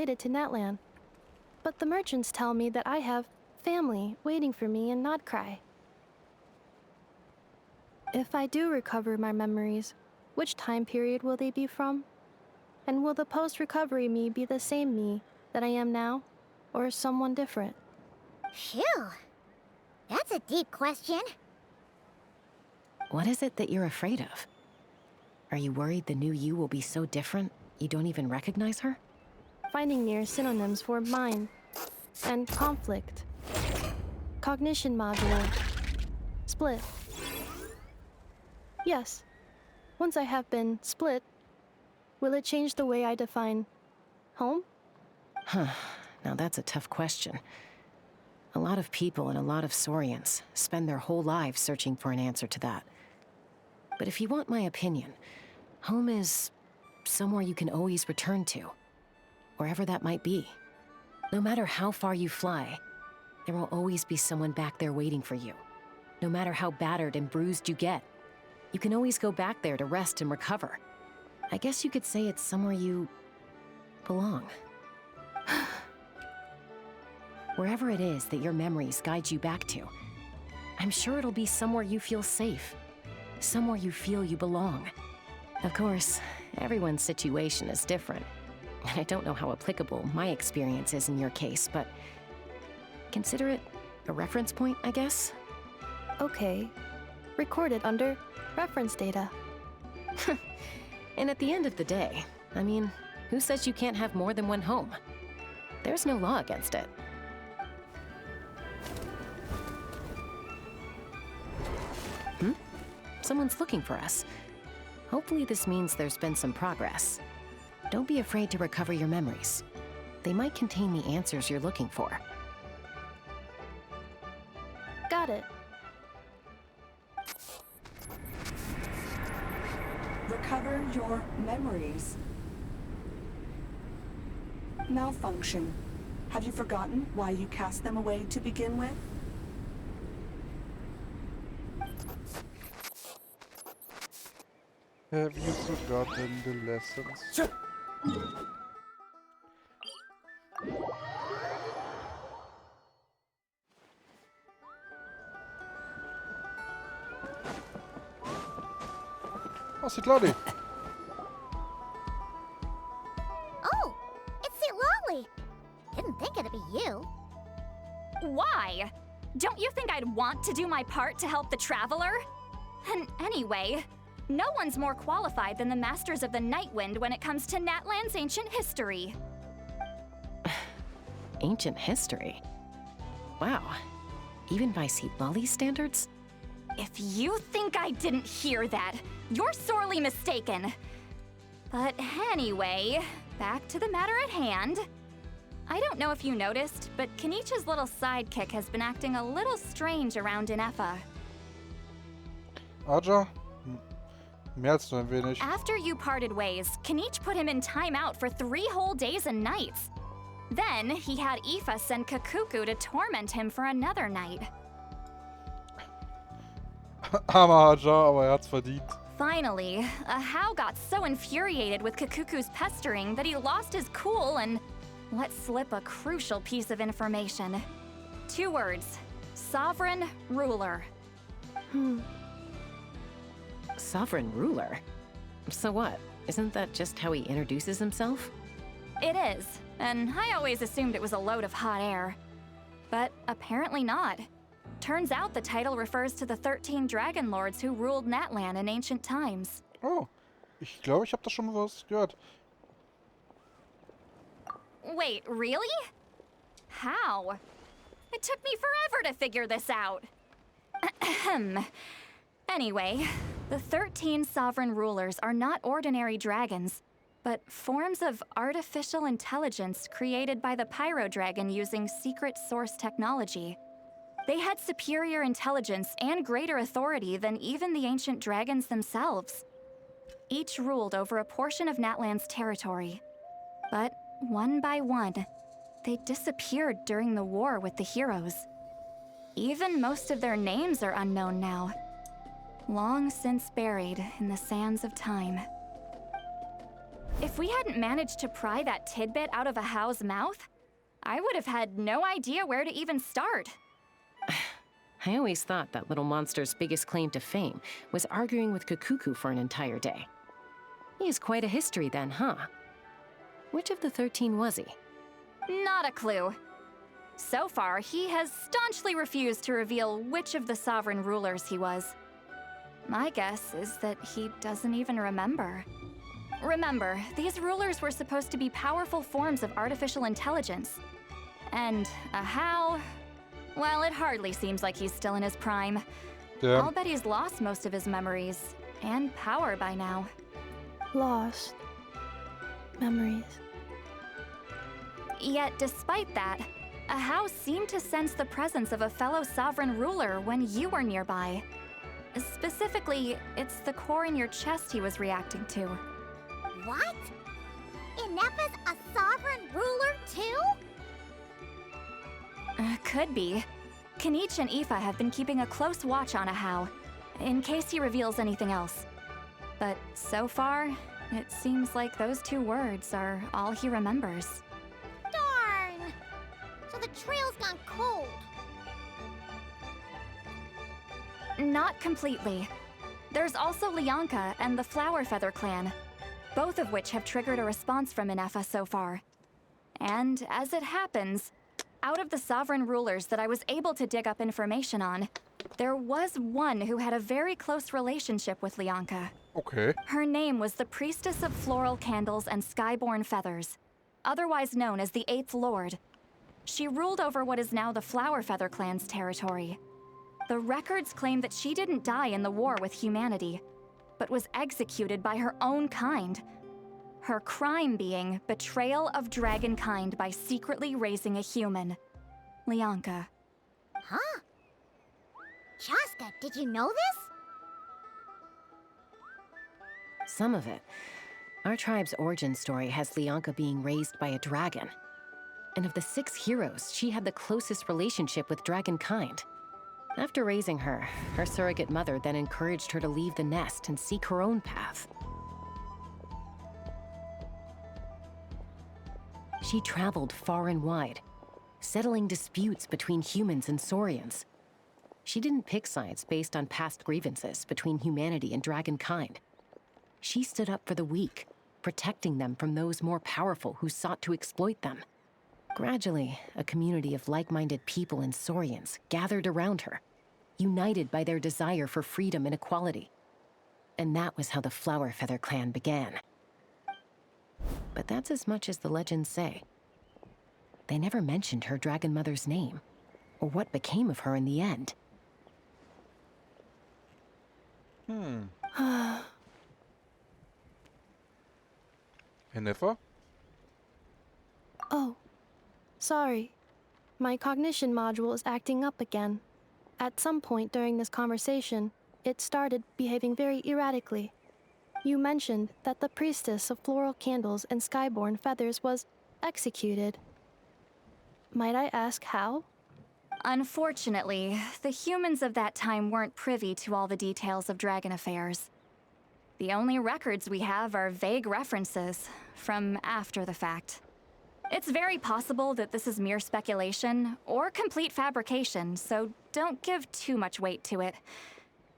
related to Natlan. But the merchants tell me that I have family waiting for me in Nodcry. If I do recover my memories, which time period will they be from? And will the post-recovery me be the same me that I am now, or someone different? Phew. That's a deep question. What is it that you're afraid of? Are you worried the new you will be so different you don't even recognize her? Finding near synonyms for mind and conflict. Cognition module. Split. Yes. Once I have been split, will it change the way I define home? Huh. Now that's a tough question. A lot of people and a lot of Saurians spend their whole lives searching for an answer to that. But if you want my opinion, home is somewhere you can always return to, wherever that might be. No matter how far you fly, there will always be someone back there waiting for you. No matter how battered and bruised you get, you can always go back there to rest and recover. I guess you could say it's somewhere you belong. Wherever it is that your memories guide you back to, I'm sure it'll be somewhere you feel safe, somewhere you feel you belong. Of course, everyone's situation is different, and I don't know how applicable my experience is in your case, but consider it a reference point, I guess? Okay. Recorded under reference data. And at the end of the day, I mean, who says you can't have more than one home? There's no law against it. Someone's looking for us. Hopefully this means there's been some progress. Don't be afraid to recover your memories. They might contain the answers you're looking for. Got it. Recover your memories. Malfunction. Have you forgotten why you cast them away to begin with? Have you forgotten the lessons? Oh, Citlali! Oh, it's Citlali. Didn't think it'd be you. Why? Don't you think I'd want to do my part to help the Traveler? And anyway, no one's more qualified than the Masters of the Nightwind when it comes to Natlan's ancient history. Ancient history? Wow. Even by Citlali's standards? If you think I didn't hear that, you're sorely mistaken. But anyway, back to the matter at hand. I don't know if you noticed, but Kenichi's little sidekick has been acting a little strange around Inefa. Aja? Mehr als nur ein wenig. After you parted ways, Kenich put him in timeout for 3 whole days and nights. Then he had Aoife send Kakuku to torment him for another night. Armer Aja, aber hat's verdient. Finally, Ahau got so infuriated with Kakuku's pestering that he lost his cool and let slip a crucial piece of information. 2 words. Sovereign ruler. Sovereign ruler? So what? Isn't that just how he introduces himself? It is, and I always assumed it was a load of hot air. But apparently not. Turns out the title refers to the 13 Dragon Lords who ruled Natlan in ancient times. Oh, ich glaube, ich habe da schon mal was gehört. Wait, really? How? It took me forever to figure this out. Anyway, the 13 sovereign rulers are not ordinary dragons, but forms of artificial intelligence created by the Pyro Dragon using secret source technology. They had superior intelligence and greater authority than even the ancient dragons themselves. Each ruled over a portion of Natlan's territory. But one by one, they disappeared during the war with the heroes. Even most of their names are unknown now. Long since buried in the sands of time. If we hadn't managed to pry that tidbit out of a How's mouth, I would have had no idea where to even start. I always thought that little monster's biggest claim to fame was arguing with Kakuku for an entire day. He has quite a history then, huh? Which of the 13 was he? Not a clue. So far, he has staunchly refused to reveal which of the sovereign rulers he was. My guess is that he doesn't even remember. Remember, these rulers were supposed to be powerful forms of artificial intelligence. And a How? Well, it hardly seems like he's still in his prime. Damn. I'll bet he's lost most of his memories and power by now. Lost. Memories. Yet, despite that, a How seemed to sense the presence of a fellow sovereign ruler when you were nearby. Specifically, it's the core in your chest he was reacting to. What? Ineppa's a sovereign ruler too? Could be. Kanich and Aoife have been keeping a close watch on a How, in case he reveals anything else. But so far, it seems like those 2 words are all he remembers. Darn! So the trail's gone cold. Not completely. There's also Lianka and the Flower Feather clan, both of which have triggered a response from Ineffa so far. And as it happens, out of the sovereign rulers that I was able to dig up information on, there was one who had a very close relationship with Lianka. Okay. Her name was the Priestess of Floral Candles and Skyborn Feathers, otherwise known as the Eighth Lord. She ruled over what is now the Flower Feather clan's territory. The records claim that she didn't die in the war with humanity, but was executed by her own kind. Her crime being betrayal of dragonkind by secretly raising a human. Lianka. Huh? Chaska, did you know this? Some of it. Our tribe's origin story has Lianka being raised by a dragon. And of the 6 heroes, she had the closest relationship with dragonkind. After raising her, her surrogate mother then encouraged her to leave the nest and seek her own path. She traveled far and wide, settling disputes between humans and Saurians. She didn't pick sides based on past grievances between humanity and dragonkind. She stood up for the weak, protecting them from those more powerful who sought to exploit them. Gradually, a community of like-minded people and Saurians gathered around her, united by their desire for freedom and equality. And that was how the Flower Feather clan began. But that's as much as the legends say. They never mentioned her dragon mother's name, or what became of her in the end. Ineffa? Oh, sorry. My cognition module is acting up again. At some point during this conversation, it started behaving very erratically. You mentioned that the Priestess of Floral Candles and Skyborn Feathers was executed. Might I ask how? Unfortunately, the humans of that time weren't privy to all the details of dragon affairs. The only records we have are vague references from after the fact. It's very possible that this is mere speculation or complete fabrication, so don't give too much weight to it.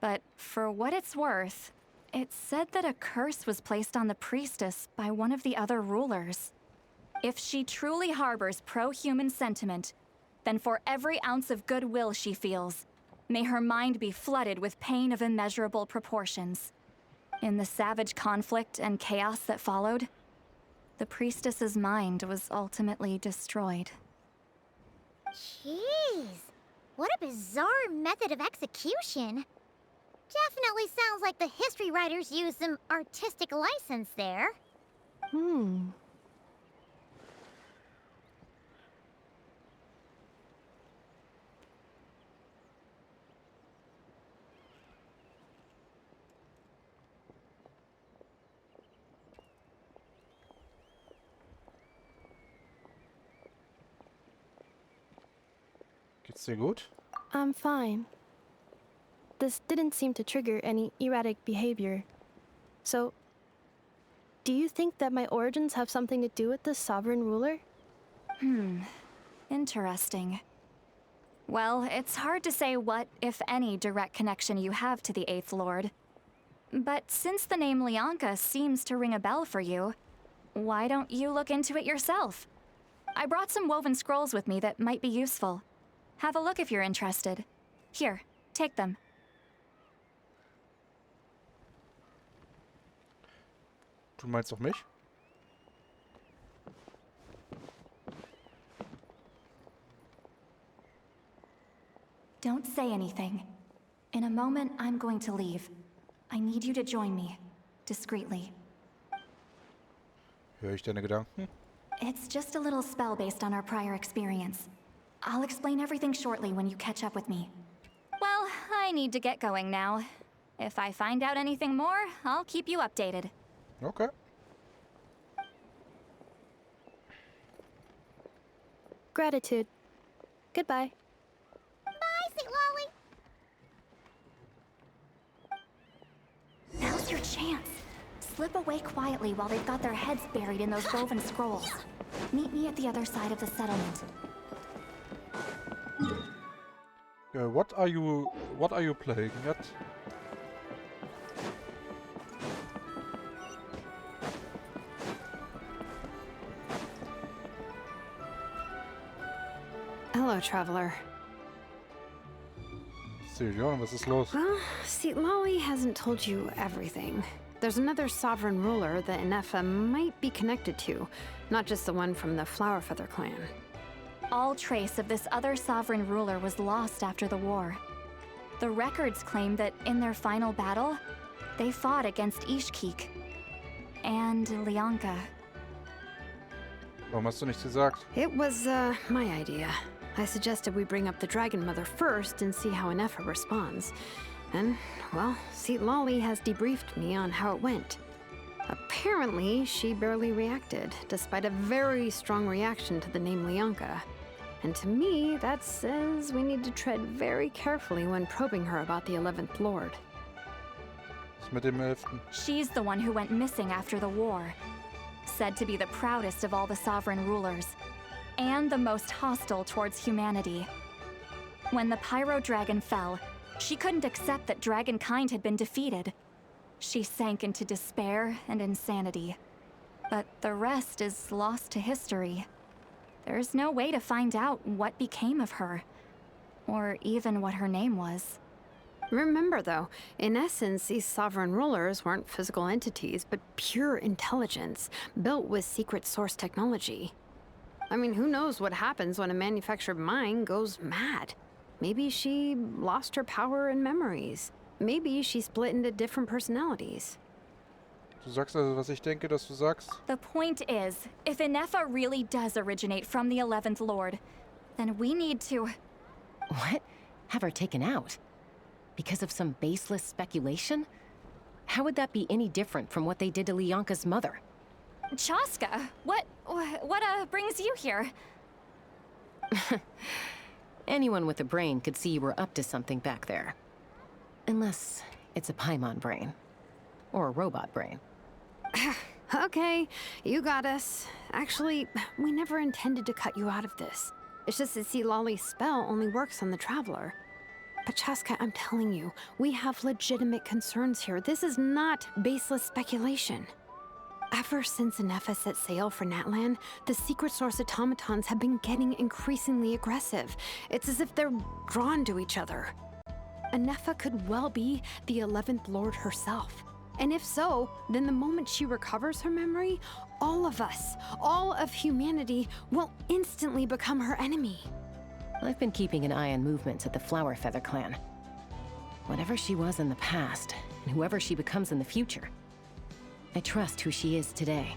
But for what it's worth, it's said that a curse was placed on the priestess by one of the other rulers. If she truly harbors pro-human sentiment, then for every ounce of goodwill she feels, may her mind be flooded with pain of immeasurable proportions. In the savage conflict and chaos that followed, the priestess's mind was ultimately destroyed. Jeez, what a bizarre method of execution. Definitely sounds like the history writers used some artistic license there. Geht's dir gut? I'm fine. This didn't seem to trigger any erratic behavior. So, Do you think that my origins have something to do with the sovereign ruler? Interesting. Well, it's hard to say what, if any, direct connection you have to the Eighth Lord. But since the name Leonka seems to ring a bell for you, why don't you look into it yourself? I brought some woven scrolls with me that might be useful. Have a look if you're interested. Here, take them. Du meinst doch mich? Don't say anything. In a moment, I'm going to leave. I need you to join me, discreetly. Höre ich deine Gedanken? It's just a little spell based on our prior experience. I'll explain everything shortly when you catch up with me. Well, I need to get going now. If I find out anything more, I'll keep you updated. Okay. Gratitude. Goodbye. Bye, Sweet Lolly. Now's your chance. Slip away quietly while they've got their heads buried in those woven scrolls. Meet me at the other side of the settlement. What are you playing at? Hello, traveler. Sirion, was ist los? Well, see, Lolly hasn't told you everything. There's another sovereign ruler that Inefa might be connected to, not just the one from the Flowerfeather clan. All trace of this other sovereign ruler was lost after the war. The records claim that in their final battle, they fought against Ishkik and Leonka. Warum hast du nichts gesagt? It was, my idea. I suggested we bring up the Dragon Mother first and see how Inefa responds. And, well, see, Lolly has debriefed me on how it went. Apparently, she barely reacted, despite a very strong reaction to the name Leonka. And to me, that says we need to tread very carefully when probing her about the 11th Lord. Was mit dem 11.? She's the one who went missing after the war. Said to be the proudest of all the sovereign rulers, and the most hostile towards humanity. When the Pyro Dragon fell, she couldn't accept that dragonkind had been defeated. She sank into despair and insanity. But the rest is lost to history. There's no way to find out what became of her, or even what her name was. Remember, though, in essence, these sovereign rulers weren't physical entities, but pure intelligence, built with secret source technology. I mean, who knows what happens when a manufactured mind goes mad? Maybe she lost her power and memories. Maybe she split into different personalities. Du sagst also, was ich denke, dass du sagst? The point is, if Inefa really does originate from the 11th Lord, then we need to... What? Have her taken out? Because of some baseless speculation? How would that be any different from what they did to Leonka's mother? Chaska, what brings you here? Anyone with a brain could see you were up to something back there. Unless it's a Paimon brain. Or a robot brain. Okay, you got us. Actually, we never intended to cut you out of this. It's just that, see, Lolly's spell only works on the Traveler. But Chaska, I'm telling you, we have legitimate concerns here. This is not baseless speculation. Ever since Inefa set sail for Natlan, the secret source automatons have been getting increasingly aggressive. It's as if they're drawn to each other. Inefa could well be the 11th Lord herself. And if so, then the moment she recovers her memory, all of us, all of humanity, will instantly become her enemy. I've been keeping an eye on movements at the Flowerfeather clan. Whatever she was in the past, and whoever she becomes in the future, I trust who she is today.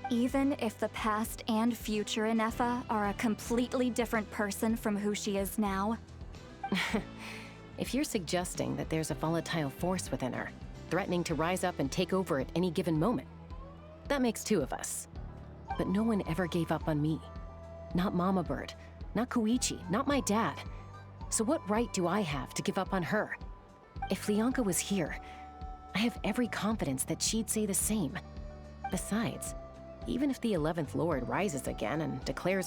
Even if the past and future Inefa are a completely different person from who she is now? If you're suggesting that there's a volatile force within her, threatening to rise up and take over at any given moment, that makes two of us. But no one ever gave up on me. Not Mama Bird, not Koichi, not my dad. So what right do I have to give up on her? If Leonka was here, I have every confidence that she'd say the same. Besides, even if the 11th Lord rises again and declares